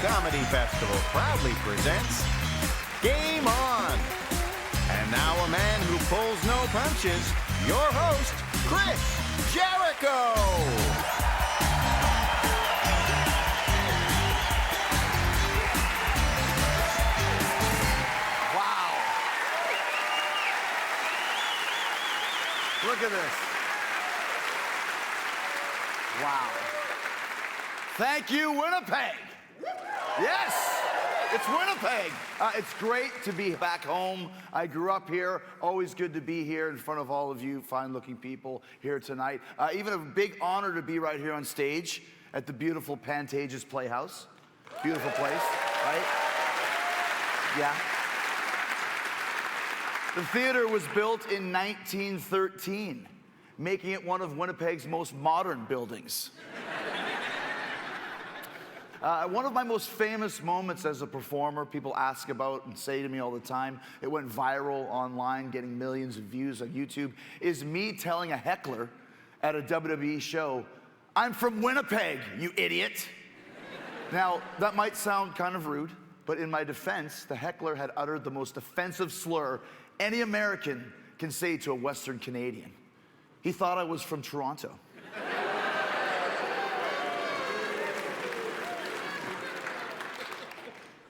Comedy Festival proudly presents Game On. And now a man who pulls no punches, your host, Chris Jericho. Wow. Look at this. Wow. Thank you, Winnipeg. Yes, it's Winnipeg. It's great to be back home. I grew up here. Always good to be here in front of all of you fine-looking people here tonight. Even a big honor to be right here on stage at the beautiful Pantages Playhouse. Beautiful place, right? Yeah. The theater was built in 1913, making it one of Winnipeg's most modern buildings. One of my most famous moments as a performer, people ask about and say to me all the time, it went viral online, getting millions of views on YouTube, is me telling a heckler at a WWE show, "I'm from Winnipeg, you idiot." Now, that might sound kind of rude, but in my defense, the heckler had uttered the most offensive slur any American can say to a Western Canadian. He thought I was from Toronto.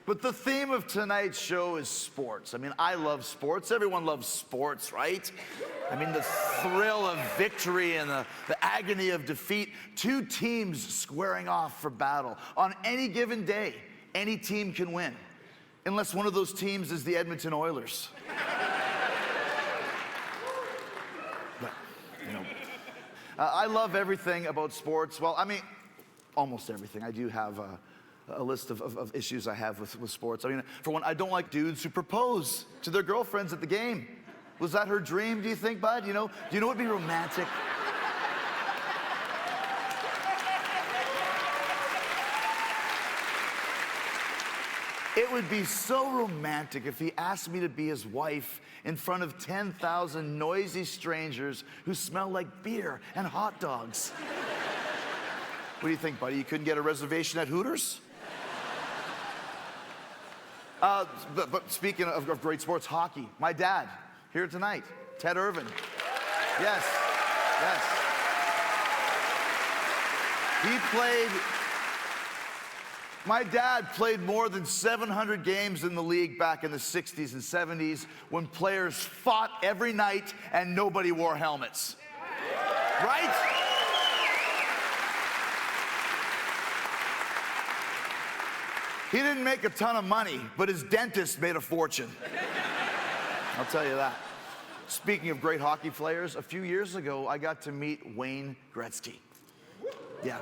But the theme of tonight's show is sports. I mean, I love sports. Everyone loves sports, right? I mean, the thrill of victory and the agony of defeat. Two teams squaring off for battle. On any given day, any team can win. Unless one of those teams is the Edmonton Oilers. But, you know, I love everything about sports. Well, I mean, almost everything. I do have a list of issues I have with sports. I mean, for one, I don't like dudes who propose to their girlfriends at the game. Was that her dream, do you think, bud? Do you know what would be romantic? It would be so romantic if he asked me to be his wife in front of 10,000 noisy strangers who smell like beer and hot dogs. What do you think, buddy? You couldn't get a reservation at Hooters? But speaking of great sports, hockey. My dad, here tonight, Ted Irvin. Yes. My dad played more than 700 games in the league back in the 60s and 70s when players fought every night and nobody wore helmets. Right? He didn't make a ton of money, but his dentist made a fortune. I'll tell you that. Speaking of great hockey players, a few years ago, I got to meet Wayne Gretzky. Yeah.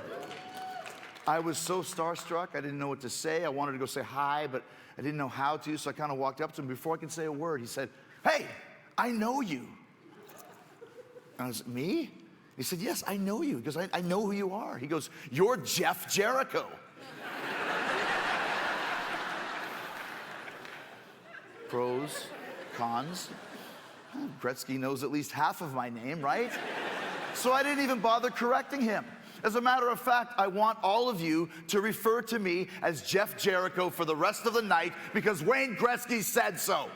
I was so starstruck, I didn't know what to say. I wanted to go say hi, but I didn't know how to, so I kind of walked up to him. Before I could say a word, he said, "Hey, I know you." And I was, "Me?" He said, "Yes, I know you, because I know who you are." He goes, "You're Jeff Jericho." Pros, cons. Gretzky knows at least half of my name, right? So I didn't even bother correcting him. As a matter of fact, I want all of you to refer to me as Jeff Jericho for the rest of the night because Wayne Gretzky said so.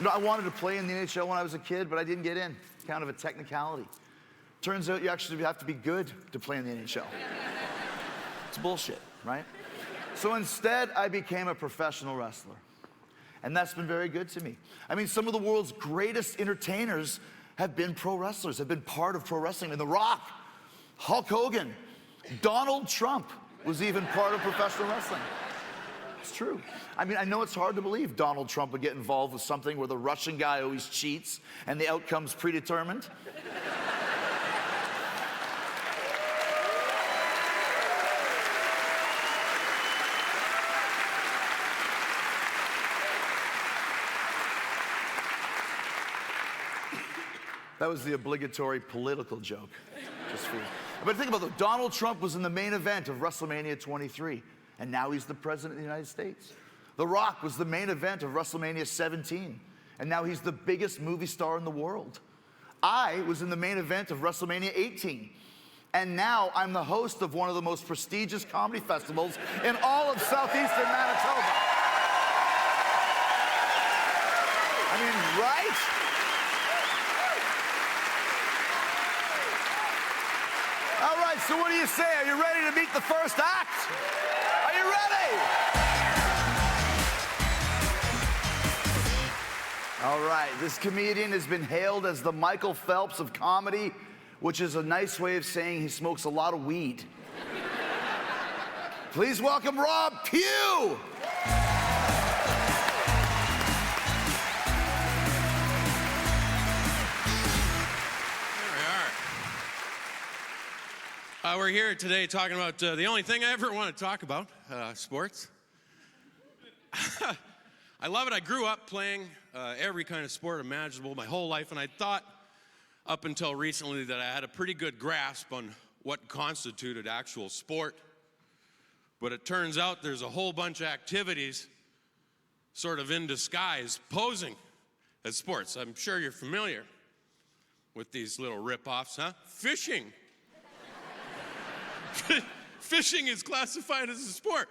I wanted to play in the NHL when I was a kid, but I didn't get in. Kind of a technicality. Turns out you actually have to be good to play in the NHL. It's bullshit, right? So instead, I became a professional wrestler. And that's been very good to me. I mean, some of the world's greatest entertainers have been pro wrestlers, have been part of pro wrestling. And The Rock, Hulk Hogan, Donald Trump was even part of professional wrestling. It's true. I mean, I know it's hard to believe Donald Trump would get involved with something where the Russian guy always cheats and the outcome's predetermined. That was the obligatory political joke, just for you. But think about it, Donald Trump was in the main event of WrestleMania 23, and now he's the president of the United States. The Rock was the main event of WrestleMania 17, and now he's the biggest movie star in the world. I was in the main event of WrestleMania 18, and now I'm the host of one of the most prestigious comedy festivals in all of southeastern Manitoba. I mean, right? All right, so what do you say? Are you ready to meet the first act? Are you ready? All right, this comedian has been hailed as the Michael Phelps of comedy, which is a nice way of saying he smokes a lot of weed. Please welcome Rob Pugh. We're here today talking about the only thing I ever want to talk about, sports. I love it. I grew up playing every kind of sport imaginable my whole life, and I thought up until recently that I had a pretty good grasp on what constituted actual sport. But it turns out there's a whole bunch of activities sort of in disguise posing as sports. I'm sure you're familiar with these little rip-offs, huh? Fishing. Fishing is classified as a sport.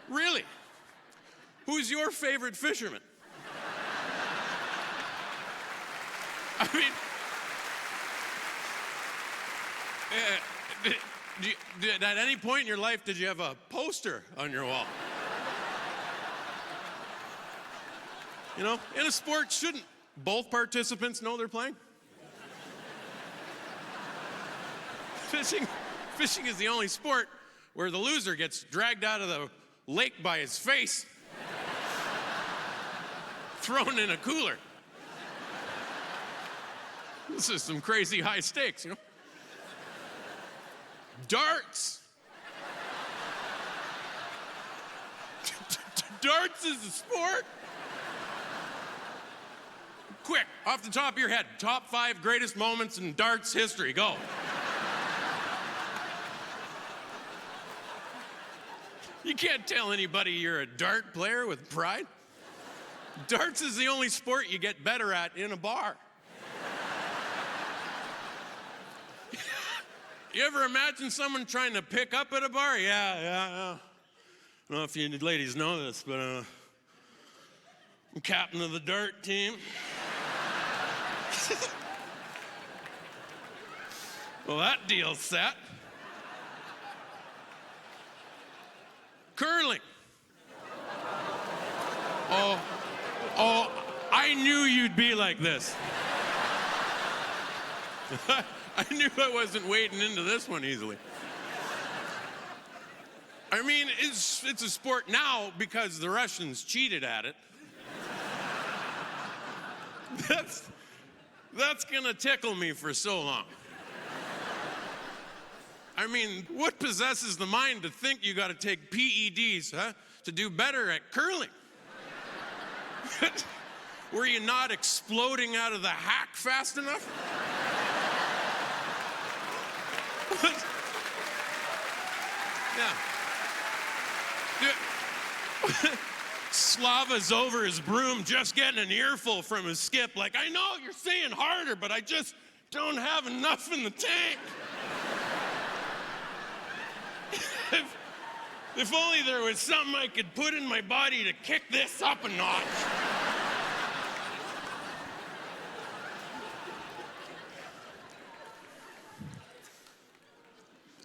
Really? Who's your favorite fisherman? I mean, at any point in your life, did you have a poster on your wall? You know, in a sport, shouldn't both participants know they're playing? Fishing is the only sport where the loser gets dragged out of the lake by his face, thrown in a cooler. This is some crazy high stakes, you know? Darts. Darts is a sport? Quick, off the top of your head, top 5 greatest moments in darts history, go. You can't tell anybody you're a dart player with pride. Darts is the only sport you get better at in a bar. You ever imagine someone trying to pick up at a bar? Yeah. I don't know if you ladies know this, but I'm captain of the dart team. Well, that deal's set. Curling. Oh, I knew you'd be like this. I knew I wasn't wading into this one easily. I mean, it's a sport now because the Russians cheated at it. That's gonna tickle me for so long. I mean, what possesses the mind to think you gotta take PEDs, huh, to do better at curling? Were you not exploding out of the hack fast enough? Yeah. Slava's over his broom just getting an earful from his skip, like, I know you're saying harder, but I just don't have enough in the tank. If only there was something I could put in my body to kick this up a notch.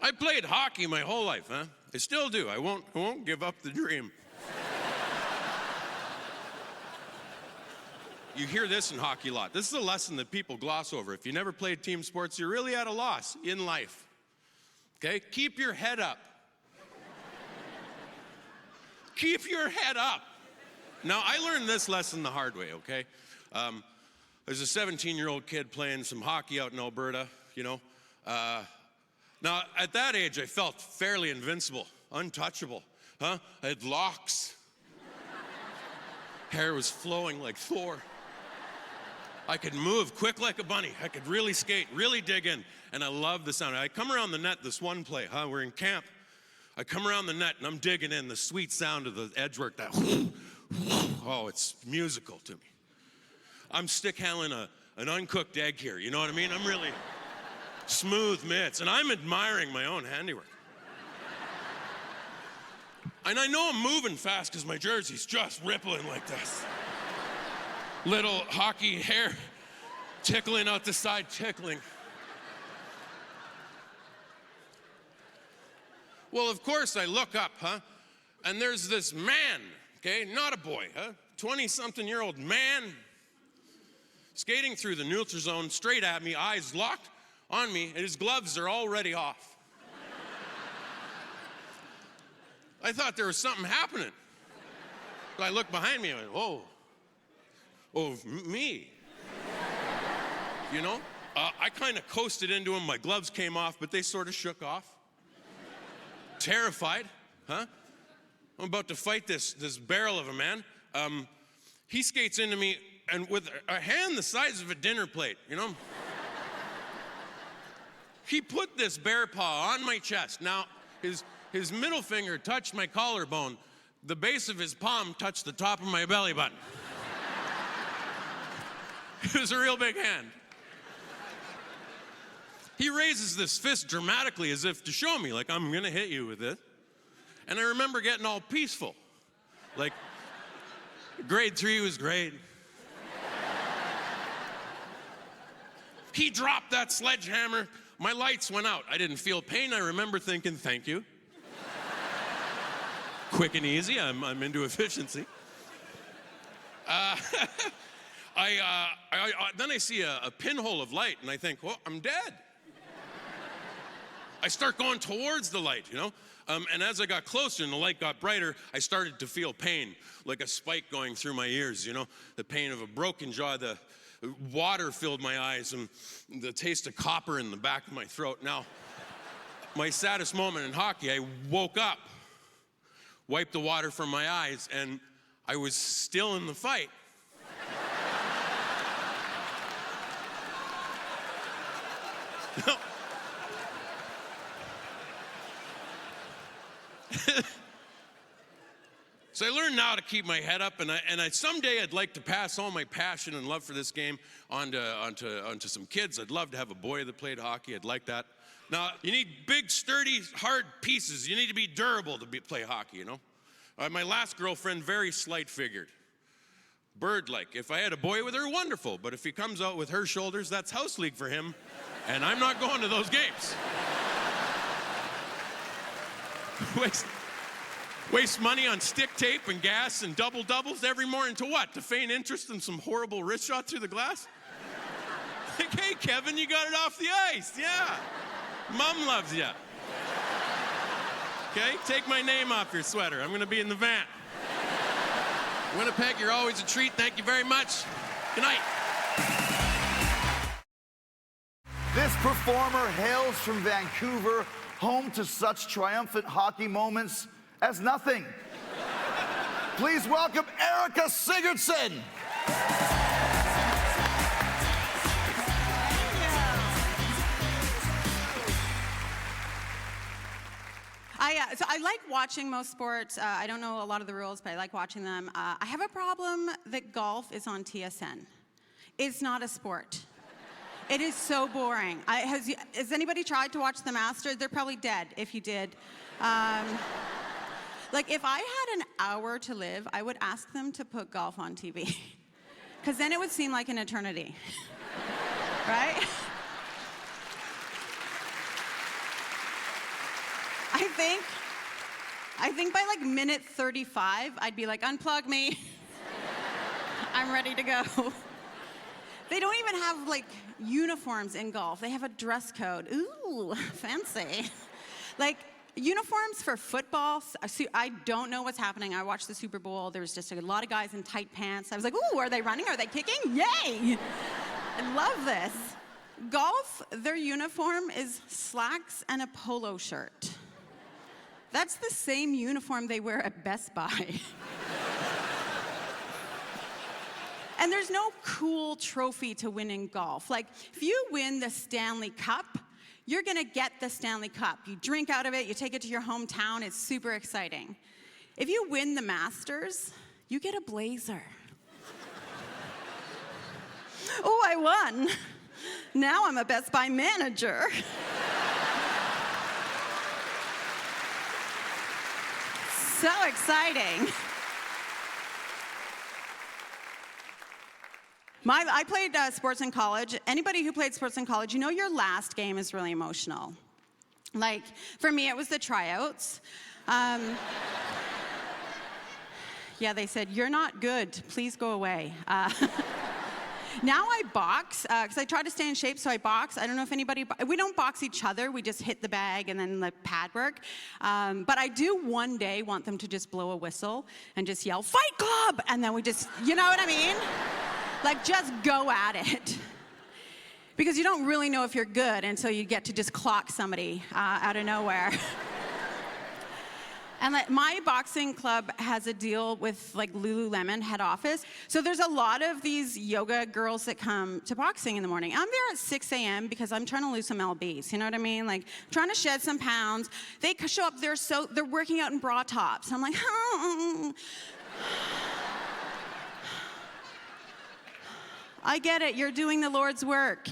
I played hockey my whole life, huh? I still do. I won't give up the dream. You hear this in hockey a lot. This is a lesson that people gloss over. If you never played team sports, you're really at a loss in life. Okay? Keep your head up. Keep your head up. Now, I learned this lesson the hard way, okay? There's a 17-year-old kid playing some hockey out in Alberta, you know. Now, at that age, I felt fairly invincible, untouchable, huh? I had locks. Hair was flowing like Thor. I could move quick like a bunny. I could really skate, really dig in. And I love the sound. I come around the net this one play, huh? We're in camp. I come around the net and I'm digging in the sweet sound of the edge work. That, oh, it's musical to me. I'm stick handling an uncooked egg here, you know what I mean? I'm really smooth mitts, and I'm admiring my own handiwork. And I know I'm moving fast because my jersey's just rippling like this. Little hockey hair tickling out the side, tickling. Well, of course, I look up, and there's this man, okay, not a boy, 20-something-year-old man skating through the neutral zone straight at me, eyes locked on me, and his gloves are already off. I thought there was something happening. So I looked behind me and went, me. You know? I kind of coasted into him. My gloves came off, but they sort of shook off. Terrified, I'm about to fight this barrel of a man. He skates into me, and with a hand the size of a dinner plate, you know? He put this bear paw on my chest. Now, his middle finger touched my collarbone. The base of his palm touched the top of my belly button. It was a real big hand. He raises this fist dramatically as if to show me, like, I'm gonna hit you with it. And I remember getting all peaceful. Like, grade 3 was great. He dropped that sledgehammer. My lights went out. I didn't feel pain. I remember thinking, thank you. Quick and easy. I'm into efficiency. Then I see a pinhole of light, and I think, well, I'm dead. I start going towards the light, you know? And as I got closer and the light got brighter, I started to feel pain, like a spike going through my ears, you know? The pain of a broken jaw, the water filled my eyes, and the taste of copper in the back of my throat. Now, my saddest moment in hockey, I woke up, wiped the water from my eyes, and I was still in the fight. So I learned now to keep my head up, and someday I'd like to pass all my passion and love for this game onto some kids. I'd love to have a boy that played hockey. I'd like that. Now, you need big, sturdy, hard pieces. You need to be durable to play hockey, you know? My last girlfriend, very slight-figured. Bird-like. If I had a boy with her, wonderful. But if he comes out with her shoulders, that's house league for him. And I'm not going to those games. Waste money on stick tape and gas and double-doubles every morning to what? To feign interest in some horrible wrist shot through the glass? Like, hey, Kevin, you got it off the ice. Yeah. Mom loves you. Okay, take my name off your sweater. I'm going to be in the van. Winnipeg, you're always a treat. Thank you very much. Good night. This performer hails from Vancouver, home to such triumphant hockey moments as nothing. Please welcome Erica Sigurdson. So I like watching most sports. I don't know a lot of the rules, but I like watching them. I have a problem that golf is on TSN. It's not a sport. It is so boring. Has anybody tried to watch the Masters? They're probably dead if you did. Like, if I had an hour to live, I would ask them to put golf on TV. Because then it would seem like an eternity. Right? I think by like minute 35, I'd be like, unplug me. I'm ready to go. They don't even have like uniforms in golf. They have a dress code. Ooh, fancy. Like uniforms for football, I don't know what's happening. I watched the Super Bowl. There was just a lot of guys in tight pants. I was like, ooh, are they running? Are they kicking? Yay! I love this. Golf, their uniform is slacks and a polo shirt. That's the same uniform they wear at Best Buy. And there's no cool trophy to win in golf. Like, if you win the Stanley Cup, you're gonna get the Stanley Cup. You drink out of it, you take it to your hometown, it's super exciting. If you win the Masters, you get a blazer. won. Now I'm a Best Buy manager. So exciting. I played sports in college. Anybody who played sports in college, you know your last game is really emotional. Like, for me, it was the tryouts. Yeah, they said, "You're not good. Please go away." Now I box, because I try to stay in shape, so I box. I don't know if anybody, we don't box each other. We just hit the bag and then the pad work. But I do one day want them to just blow a whistle and just yell, "Fight Club!" And then we just, you know what I mean? Like, just go at it. Because you don't really know if you're good until you get to just clock somebody out of nowhere. And like, my boxing club has a deal with like Lululemon head office. So there's a lot of these yoga girls that come to boxing in the morning. I'm there at 6 a.m. because I'm trying to lose some lbs, you know what I mean? Like, trying to shed some pounds. They show up, they're working out in bra tops. I'm like, oh. I get it, you're doing the Lord's work.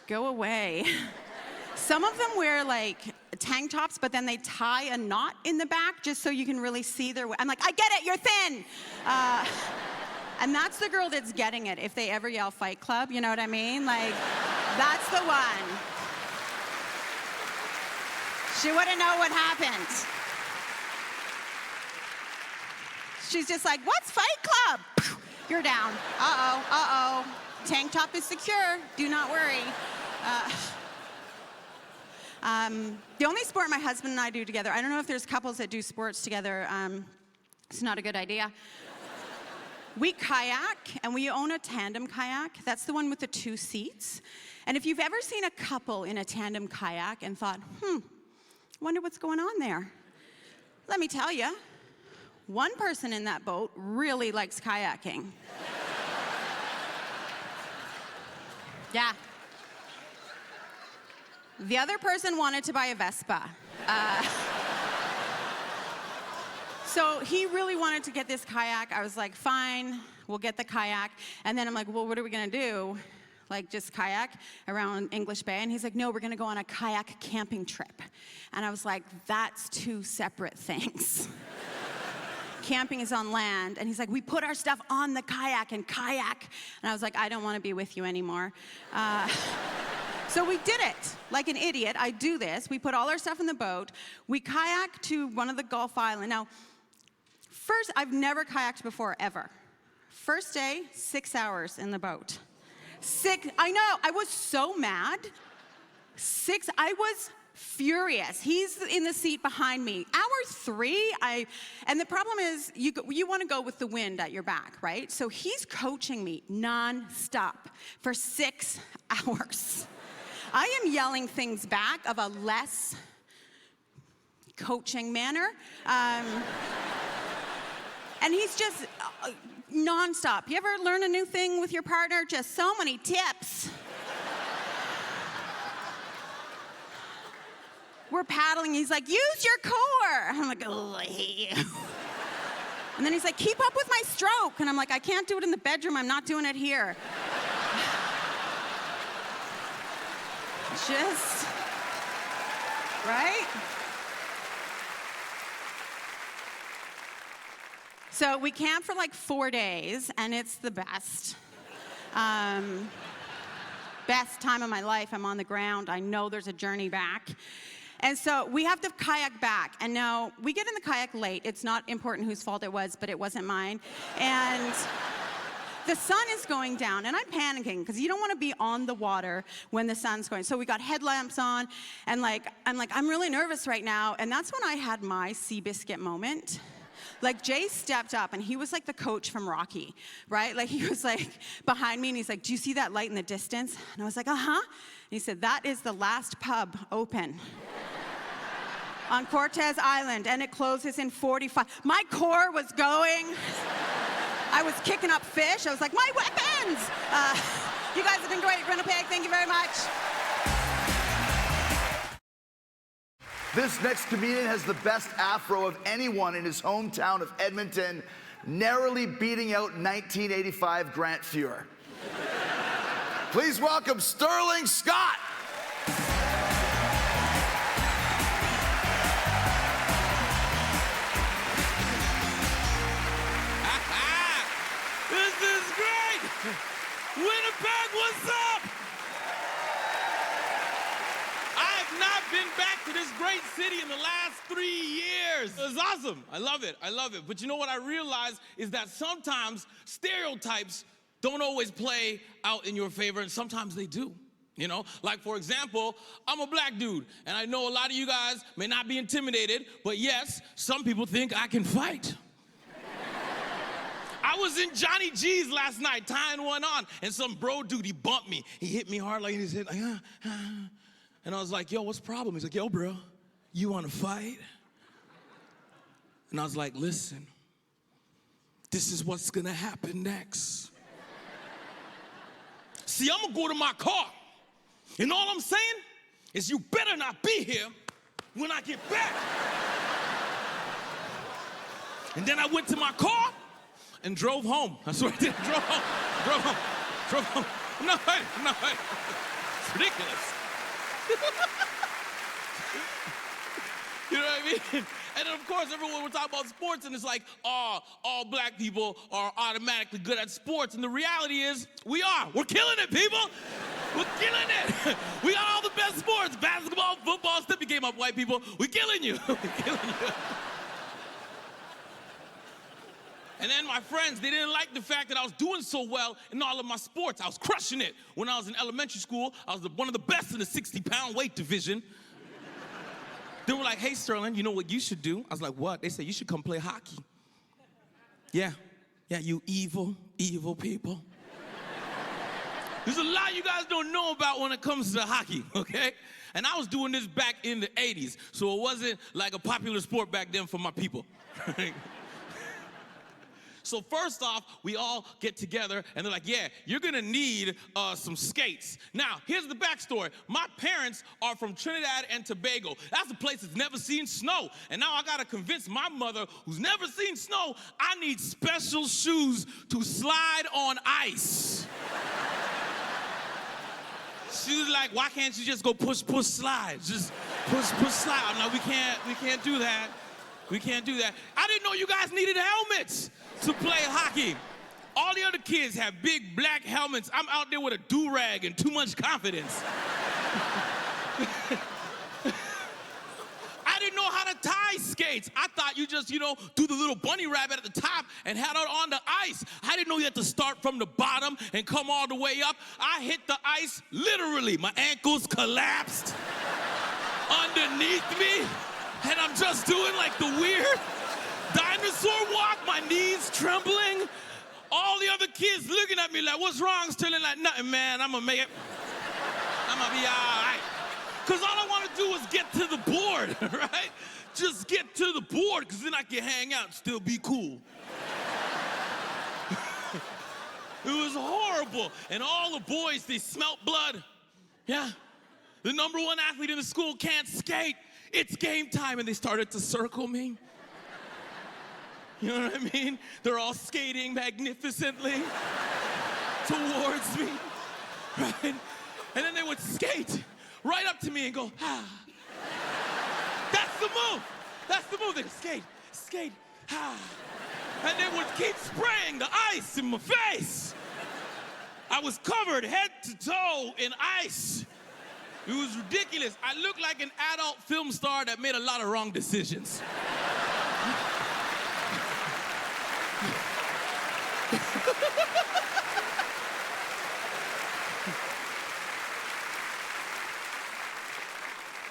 Go away. Some of them wear like tank tops, but then they tie a knot in the back just so you can really see their. I'm like, I get it, you're thin. And that's the girl that's getting it. If they ever yell Fight Club, you know what I mean? Like, that's the one. She wouldn't know what happened. She's just like, "What's Fight Club?" You're down. Uh-oh, uh-oh. Tank top is secure. Do not worry. The only sport my husband and I do together, I don't know if there's couples that do sports together. It's not a good idea. We kayak, and we own a tandem kayak. That's the one with the 2 seats. And if you've ever seen a couple in a tandem kayak and thought, wonder what's going on there, let me tell you, one person in that boat really likes kayaking. Yeah. The other person wanted to buy a Vespa. So he really wanted to get this kayak. I was like, fine, we'll get the kayak. And then I'm like, well, what are we gonna do? Like, just kayak around English Bay? And he's like, no, we're gonna go on a kayak camping trip. And I was like, that's 2 separate things. Camping is on land. And he's like, we put our stuff on the kayak and kayak. And I was like, I don't wanna be with you anymore. So we did it, like an idiot. I do this. We put all our stuff in the boat. We kayak to one of the Gulf Islands. Now, first, I've never kayaked before, ever. First day, 6 hours in the boat. I know, I was so mad. I was furious. He's in the seat behind me. Hour 3, and the problem is, you want to go with the wind at your back, right? So he's coaching me non-stop for 6 hours. I am yelling things back of a less coaching manner. And he's just nonstop. You ever learn a new thing with your partner? Just so many tips. We're paddling. He's like, use your core. I'm like, oh, I hate you. And then he's like, keep up with my stroke. And I'm like, I can't do it in the bedroom. I'm not doing it here. Just, right? So we camped for like 4 days, and it's the best. Best time of my life. I'm on the ground. I know there's a journey back. And so we have to kayak back. And now we get in the kayak late. It's not important whose fault it was, but it wasn't mine. And the sun is going down, and I'm panicking because you don't want to be on the water when the sun's going. So we got headlamps on, and I'm really nervous right now. And that's when I had my Seabiscuit moment. Like, Jay stepped up, and he was like the coach from Rocky, right? Like, he was like behind me, and he's like, do you see that light in the distance? And I was like, uh-huh. And he said, that is the last pub open on Cortez Island, and it closes in 45. My core was going. I was kicking up fish. I was like, my weapons! You guys have been great, Winnipeg. Thank you very much. This next comedian has the best afro of anyone in his hometown of Edmonton. narrowly beating out 1985 Grant Fuhrer. Please welcome Sterling Scott. This is great! Winnipeg, what's up? I have not been back to this great city in the last 3 years. It was awesome. I love it. I love it. But you know what I realized is that sometimes stereotypes don't always play out in your favor, and sometimes they do. You know, like for example, I'm a black dude, and I know a lot of you guys may not be intimidated, but yes, some people think I can fight. I was in Johnny G's last night, tying one on, and some bro dude, he bumped me. He hit me hard like his head, like, And I was like, yo, what's the problem? He's like, yo, bro, you want to fight? And I was like, listen, this is what's going to happen next. See, I'm going to go to my car, and all I'm saying is you better not be here when I get back. And then I went to my car and drove home. That's what I did. Drove home. No. It's ridiculous. You know what I mean? And then, of course, everyone will talk about sports, and it's like, oh, all black people are automatically good at sports. And the reality is, we are. We're killing it, people. We're killing it. We got all the best sports. Basketball, football, step your game up, white people. We're killing you. We're killing you. And then my friends, they didn't like the fact that I was doing so well in all of my sports. I was crushing it. When I was in elementary school, I was one of the best in the 60-pound weight division. They were like, hey, Sterling, you know what you should do? I was like, what? They said, you should come play hockey. Yeah, you evil, evil people. There's a lot you guys don't know about when it comes to hockey, okay? And I was doing this back in the 80s, so it wasn't like a popular sport back then for my people. So first off, we all get together, and they're like, yeah, you're gonna need some skates. Now, here's the backstory. My parents are from Trinidad and Tobago. That's a place that's never seen snow. And now I gotta convince my mother, who's never seen snow, I need special shoes to slide on ice. She was like, why can't you just go push, slide? Just push, slide. I'm like, we can't do that. We can't do that. I didn't know you guys needed helmets to play hockey. All the other kids have big black helmets. I'm out there with a do-rag and too much confidence. I didn't know how to tie skates. I thought you just, do the little bunny rabbit at the top and head out on the ice. I didn't know you had to start from the bottom and come all the way up. I hit the ice literally. My ankles collapsed underneath me, and I'm just doing like the weird dinosaur walk, my knees trembling. All the other kids looking at me like, what's wrong? Sterling? Like, nothing, man. I'm gonna make it. I'm gonna be all right. Because all I want to do is get to the board, right? Just get to the board, because then I can hang out and still be cool. It was horrible. And all the boys, they smelt blood. Yeah. The number one athlete in the school can't skate. It's game time. And they started to circle me. You know what I mean? They're all skating magnificently towards me, right? And then they would skate right up to me and go, ah. That's the move. That's the move. They would skate, ah. And they would keep spraying the ice in my face. I was covered head to toe in ice. It was ridiculous. I looked like an adult film star that made a lot of wrong decisions.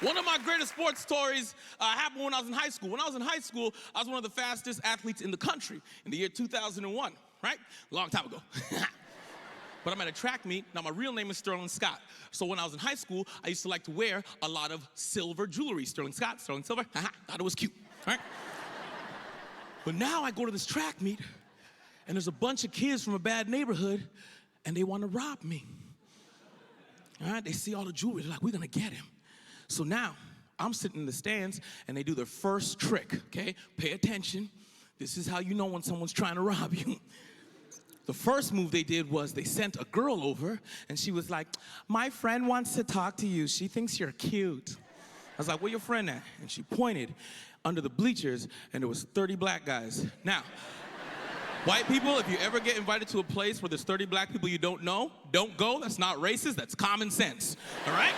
One of my greatest sports stories happened when I was in high school. When I was in high school, I was one of the fastest athletes in the country in the year 2001, right? A long time ago. But I'm at a track meet. Now, my real name is Sterling Scott. So when I was in high school, I used to like to wear a lot of silver jewelry. Sterling Scott, Sterling Silver. Thought it was cute, right? But now I go to this track meet, and there's a bunch of kids from a bad neighborhood, and they want to rob me. All right? They see all the jewelry. They're like, we're going to get him. So now I'm sitting in the stands, and they do their first trick, okay? Pay attention. This is how you know when someone's trying to rob you. The first move they did was they sent a girl over, and she was like, my friend wants to talk to you. She thinks you're cute. I was like, where your friend at? And she pointed under the bleachers, and there was 30 black guys. Now, white people, if you ever get invited to a place where there's 30 black people you don't know, don't go. That's not racist. That's common sense, all right?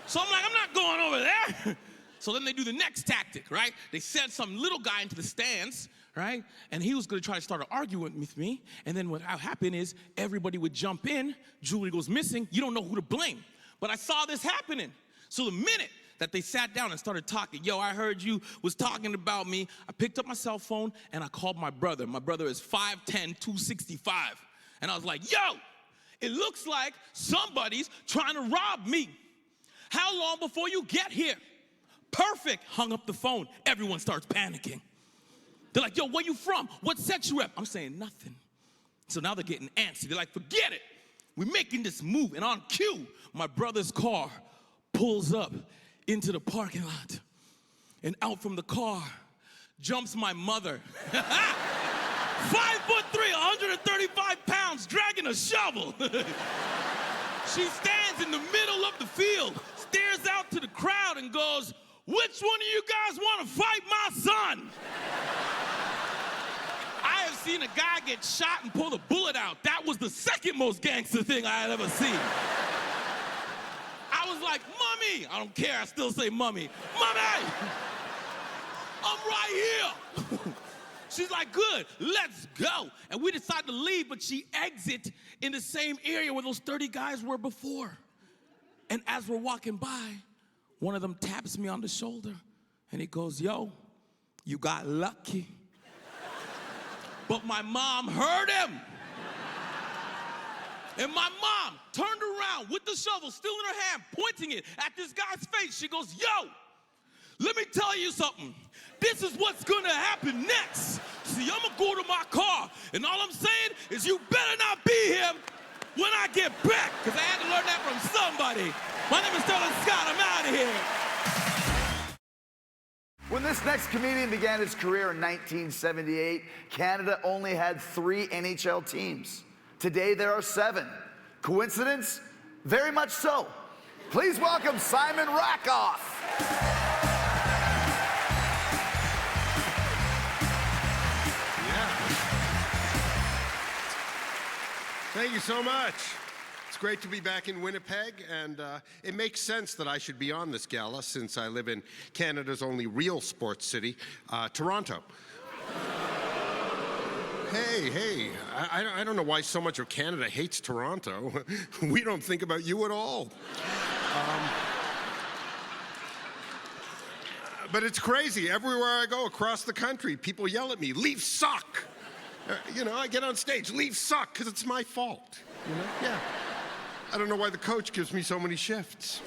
So I'm like, I'm not going over there. So then they do the next tactic, right? They sent some little guy into the stands, right? And he was gonna try to start an argument with me. And then what happened is everybody would jump in, jewelry goes missing, you don't know who to blame. But I saw this happening. So the minute that they sat down and started talking, yo, I heard you was talking about me, I picked up my cell phone and I called my brother. My brother is 5'10", 265. And I was like, yo, it looks like somebody's trying to rob me. How long before you get here? Perfect. Hung up the phone. Everyone starts panicking. They're like, yo, where you from? What set you up? I'm saying nothing. So now they're getting antsy. They're like, forget it. We're making this move. And on cue, my brother's car pulls up into the parking lot. And out from the car jumps my mother. 5'3", 135 pounds, dragging a shovel. She stands in the middle of the field, stares out to the crowd and goes, which one of you guys want to fight my son? I have seen a guy get shot and pull the bullet out. That was the second most gangster thing I had ever seen. I was like, mommy. I don't care, I still say mommy. Mommy, I'm right here. She's like, good, let's go. And we decided to leave, but she exits in the same area where those 30 guys were before. And as we're walking by, one of them taps me on the shoulder, and he goes, yo, you got lucky. But my mom heard him. And my mom turned around with the shovel still in her hand, pointing it at this guy's face. She goes, yo, let me tell you something. This is what's gonna happen next. See, I'm gonna go to my car, and all I'm saying is you better not be here when I get back, because I had to learn that from somebody. My name is Sterling Scott, I'm out of here. When this next comedian began his career in 1978, Canada only had 3 NHL teams. Today there are 7. Coincidence? Very much so. Please welcome Simon Rakoff. Thank you so much. It's great to be back in Winnipeg, and it makes sense that I should be on this gala since I live in Canada's only real sports city, Toronto. Hey, I don't know why so much of Canada hates Toronto. We don't think about you at all. But it's crazy. Everywhere I go across the country, people yell at me, Leafs suck. You know, I get on stage, Leafs suck, because it's my fault. You know? Yeah. I don't know why the coach gives me so many shifts.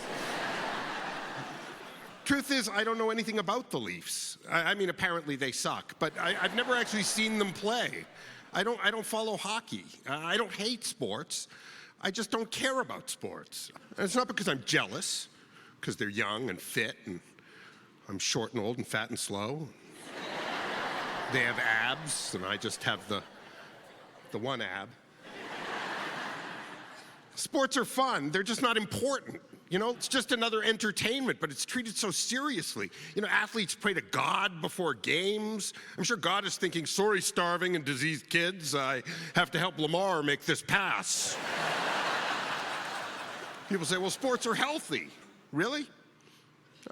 Truth is, I don't know anything about the Leafs. I mean, apparently they suck, but I've never actually seen them play. I don't follow hockey. I don't hate sports. I just don't care about sports. And it's not because I'm jealous, because they're young and fit, and I'm short and old and fat and slow. They have abs, and I just have the one ab. Sports are fun. They're just not important. You know, it's just another entertainment, but it's treated so seriously. You know, athletes pray to God before games. I'm sure God is thinking, sorry, starving and diseased kids, I have to help Lamar make this pass. People say, well, sports are healthy. Really?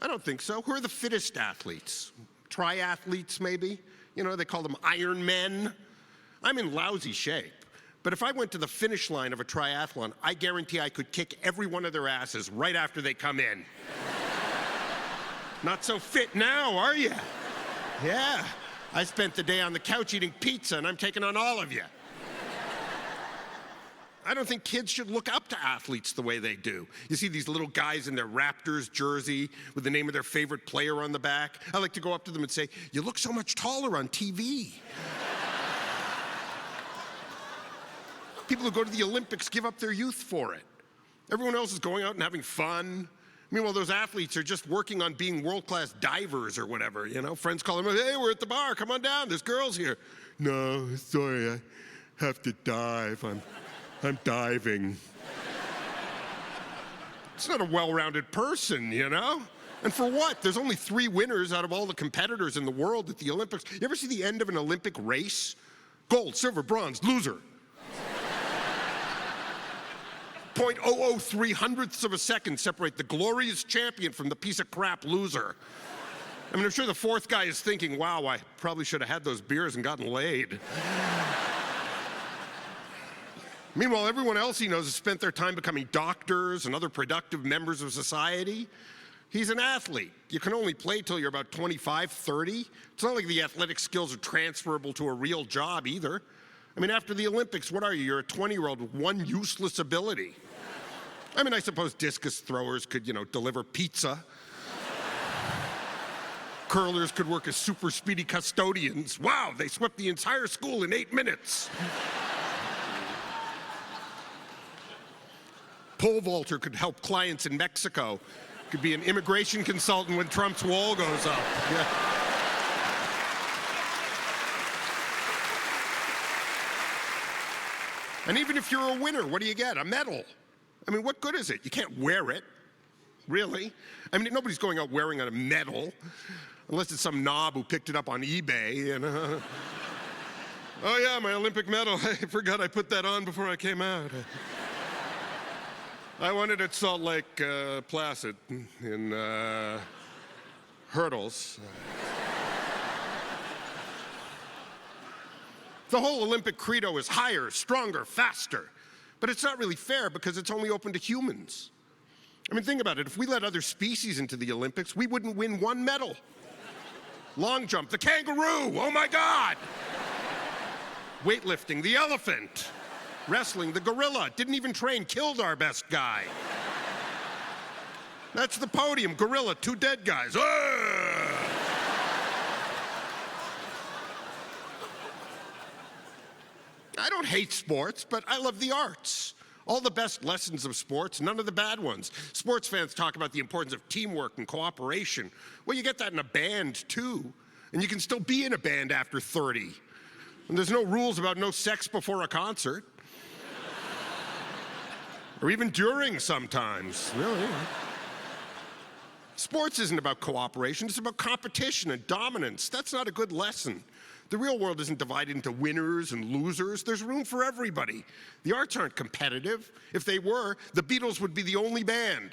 I don't think so. Who are the fittest athletes? Triathletes, maybe? You know, they call them Iron Men. I'm in lousy shape. But if I went to the finish line of a triathlon, I guarantee I could kick every one of their asses right after they come in. Not so fit now, are you? Yeah. I spent the day on the couch eating pizza, and I'm taking on all of you. I don't think kids should look up to athletes the way they do. You see these little guys in their Raptors jersey with the name of their favorite player on the back. I like to go up to them and say, you look so much taller on TV. People who go to the Olympics give up their youth for it. Everyone else is going out and having fun. Meanwhile, those athletes are just working on being world-class divers or whatever, you know? Friends call them, hey, we're at the bar, come on down, there's girls here. No, sorry, I have to dive, I'm diving. It's not a well-rounded person, you know? And for what? There's only 3 winners out of all the competitors in the world at the Olympics. You ever see the end of an Olympic race? Gold, silver, bronze, loser. 0.003 hundredths of a second separate the glorious champion from the piece of crap loser. I mean, I'm sure the 4th guy is thinking, wow, I probably should have had those beers and gotten laid. Meanwhile, everyone else he knows has spent their time becoming doctors and other productive members of society. He's an athlete. You can only play till you're about 25, 30. It's not like the athletic skills are transferable to a real job either. I mean, after the Olympics, what are you? You're a 20-year-old with one useless ability. I mean, I suppose discus throwers could, you know, deliver pizza. Curlers could work as super speedy custodians. Wow, they swept the entire school in 8 minutes. Pole vaulter could help clients in Mexico. Could be an immigration consultant when Trump's wall goes up. Yeah. And even if you're a winner, what do you get? A medal. I mean, what good is it? You can't wear it, really. I mean, nobody's going out wearing a medal, unless it's some knob who picked it up on eBay. And, oh yeah, my Olympic medal. I forgot I put that on before I came out. I won it at Salt Lake Placid in hurdles. The whole Olympic credo is higher, stronger, faster. But it's not really fair because it's only open to humans. I mean, think about it. If we let other species into the Olympics, we wouldn't win 1 medal. Long jump, the kangaroo, oh my God. Weightlifting, the elephant. Wrestling, the gorilla, didn't even train, killed our best guy. That's the podium, gorilla, 2 dead guys. I don't hate sports, but I love the arts. All the best lessons of sports, none of the bad ones. Sports fans talk about the importance of teamwork and cooperation. Well, you get that in a band, too. And you can still be in a band after 30. And there's no rules about no sex before a concert. Or even during sometimes, really. Sports isn't about cooperation, it's about competition and dominance. That's not a good lesson. The real world isn't divided into winners and losers. There's room for everybody. The arts aren't competitive. If they were, the Beatles would be the only band.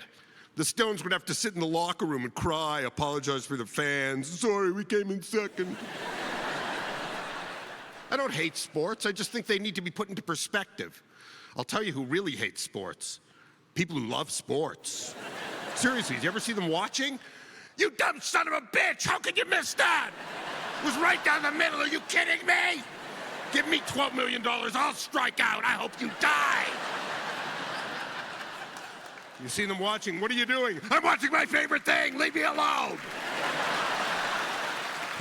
The Stones would have to sit in the locker room and cry, apologize for the fans. Sorry, we came in second. I don't hate sports. I just think they need to be put into perspective. I'll tell you who really hates sports. People who love sports. Seriously, did you ever see them watching? You dumb son of a bitch! How could you miss that? It was right down the middle. Are you kidding me? Give me $12 million. I'll strike out. I hope you die. You see them watching. What are you doing? I'm watching my favorite thing. Leave me alone.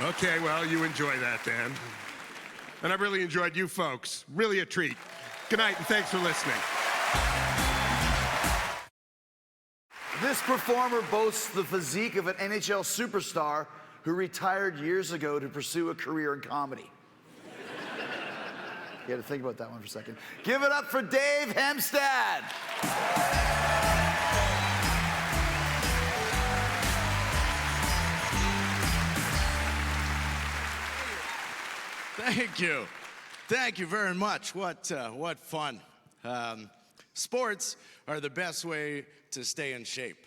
Okay, well, you enjoy that then. And I've really enjoyed you folks. Really a treat. Good night, and thanks for listening. This performer boasts the physique of an NHL superstar who retired years ago to pursue a career in comedy. You had to think about that one for a second. Give it up for Dave Hemstad. Thank you. Thank you very much. What fun. Sports are the best way to stay in shape.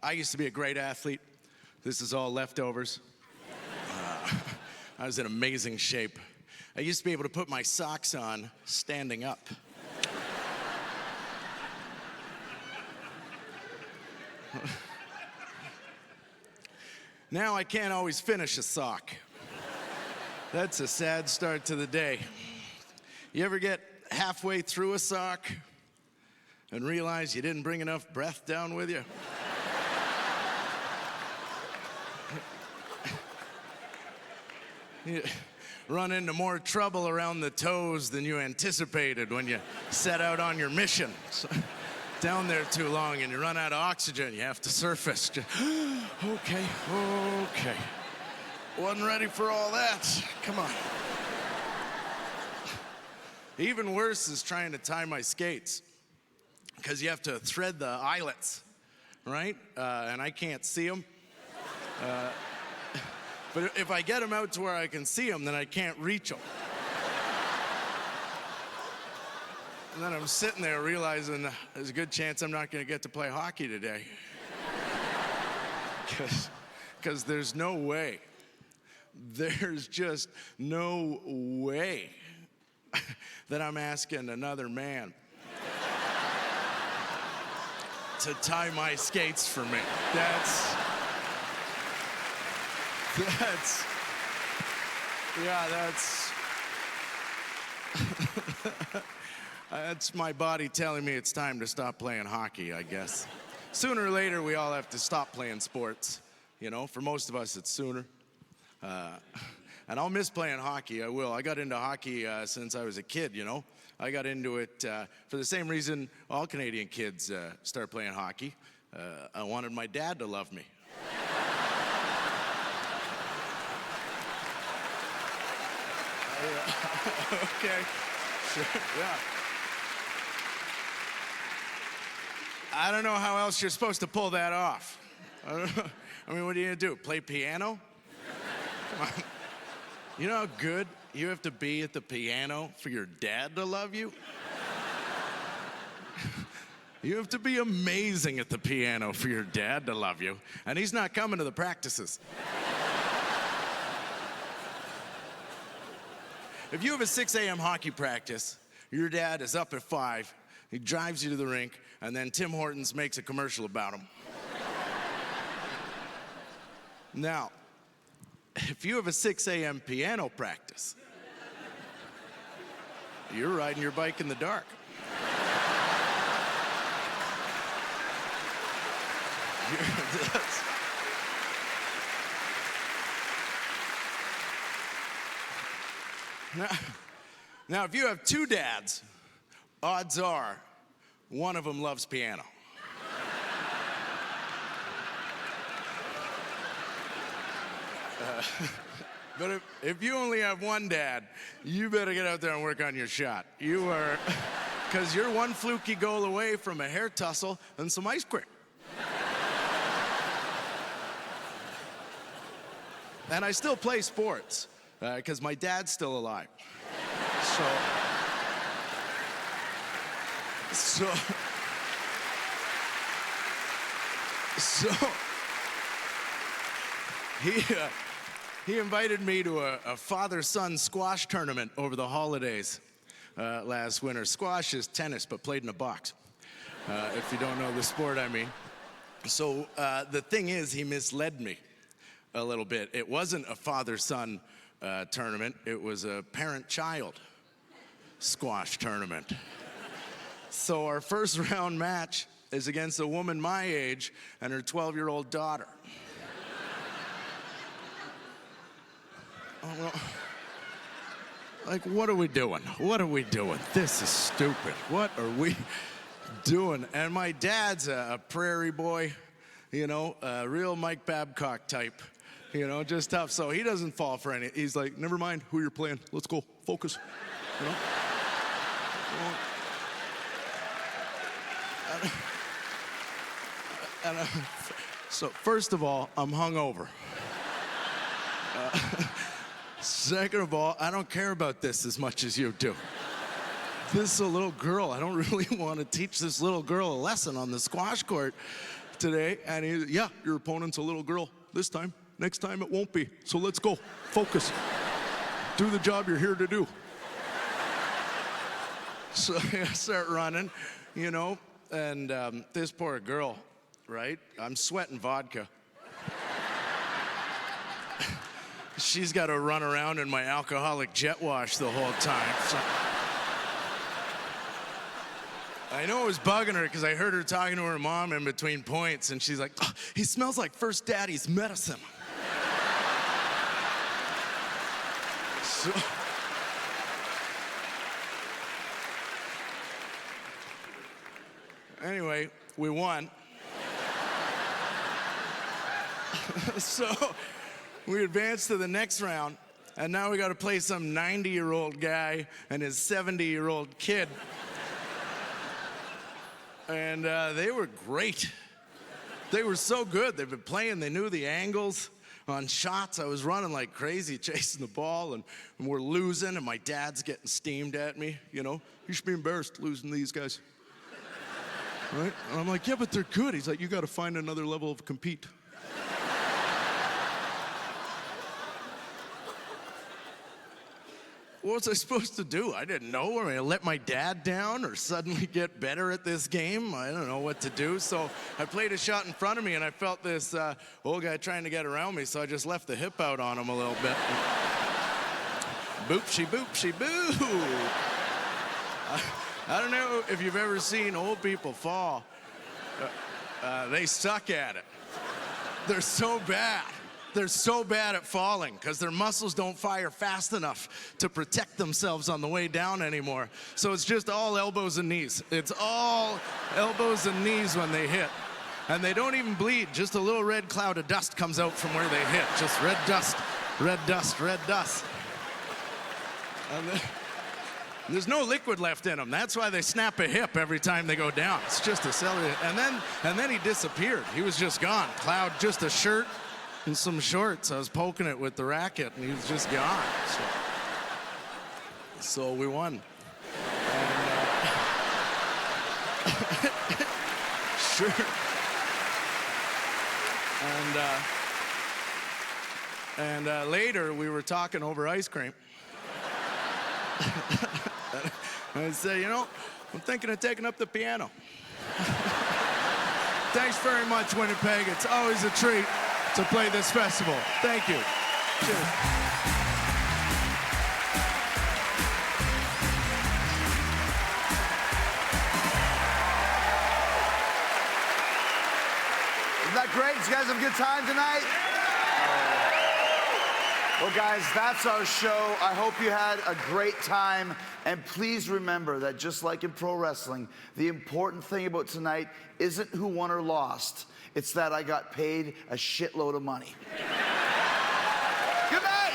I used to be a great athlete. This is all leftovers. I was in amazing shape. I used to be able to put my socks on standing up. Now I can't always finish a sock. That's a sad start to the day. You ever get halfway through a sock and realize you didn't bring enough breath down with you? You run into more trouble around the toes than you anticipated when you set out on your mission. down there too long and you run out of oxygen. You have to surface. Okay. Wasn't ready for all that. Come on. Even worse is trying to tie my skates, because you have to thread the eyelets, right? And I can't see them. But if I get them out to where I can see them, then I can't reach them. And then I'm sitting there realizing there's a good chance I'm not going to get to play hockey today. Because there's no way. There's just no way that I'm asking another man to tie my skates for me. That's that's my body telling me it's time to stop playing hockey, I guess. Sooner or later, we all have to stop playing sports. You know, for most of us, it's sooner. And I'll miss playing hockey, I will. I got into hockey since I was a kid, you know. I got into it for the same reason all Canadian kids start playing hockey. I wanted my dad to love me. Okay, sure, yeah. I don't know how else you're supposed to pull that off. I mean, what are you gonna do? Play piano? Come on. You know how good you have to be at the piano for your dad to love you? You have to be amazing at the piano for your dad to love you, and he's not coming to the practices. If you have a 6 a.m. hockey practice, your dad is up at 5, he drives you to the rink, and then Tim Hortons makes a commercial about him. Now, if you have a 6 a.m. piano practice, you're riding your bike in the dark. Now, if you have 2 dads, odds are one of them loves piano. But if you only have 1 dad, you better get out there and work on your shot. You are, because you're one fluky goal away from a hair tussle and some ice cream. And I still play sports, because my dad's still alive. So he invited me to a father-son squash tournament over the holidays last winter. Squash is tennis, but played in a box, if you don't know the sport, I mean. So the thing is, he misled me a little bit. It wasn't a father-son tournament. It was a parent-child squash tournament. So our first round match is against a woman my age and her 12-year-old daughter. Oh, well, like, what are we doing? What are we doing? This is stupid. What are we doing? And my dad's a prairie boy, you know, a real Mike Babcock type, you know, just tough. So he doesn't fall for any. He's like, never mind who you're playing. Let's go. Focus. You know? So first of all, I'm hungover. Second of all, I don't care about this as much as you do. This is a little girl. I don't really want to teach this little girl a lesson on the squash court today. And yeah, your opponent's a little girl this time. Next time it won't be. So let's go. Focus. Do the job you're here to do. So I start running, you know, and this poor girl, right? I'm sweating vodka. She's got to run around in my alcoholic jet wash the whole time. So I know it was bugging her because I heard her talking to her mom in between points, and she's like, oh, he smells like First Daddy's medicine. So, Anyway, we won. So we advanced to the next round, and now we got to play some 90-year-old guy and his 70-year-old kid. And they were great. They were so good. They've been playing. They knew the angles on shots. I was running like crazy, chasing the ball, and we're losing, and my dad's getting steamed at me. You know, you should be embarrassed losing these guys. Right? And I'm like, yeah, but they're good. He's like, you got to find another level of compete. What was I supposed to do? I didn't know. Am I gonna let my dad down or suddenly get better at this game? I don't know what to do. So I played a shot in front of me, and I felt this old guy trying to get around me, so I just left the hip out on him a little bit. Boop-she, boo. I don't know if you've ever seen old people fall. They suck at it. They're so bad. They're so bad at falling because their muscles don't fire fast enough to protect themselves on the way down anymore. So it's just all elbows and knees. It's all elbows and knees when they hit. And they don't even bleed. Just a little red cloud of dust comes out from where they hit. Just red dust, red dust, red dust. And there's no liquid left in them. That's why they snap a hip every time they go down. It's just a celery. And then he disappeared. He was just gone. Cloud, just a shirt and some shorts. I was poking it with the racket, and he was just gone. So we won. Sure. And later, we were talking over ice cream. I said, you know, I'm thinking of taking up the piano. Thanks very much, Winnipeg. It's always a treat to play this festival. Thank you. Cheers. Isn't that great? Did you guys have a good time tonight? Well, guys, that's our show. I hope you had a great time. And please remember that just like in pro wrestling, the important thing about tonight isn't who won or lost. It's that I got paid a shitload of money. Good night!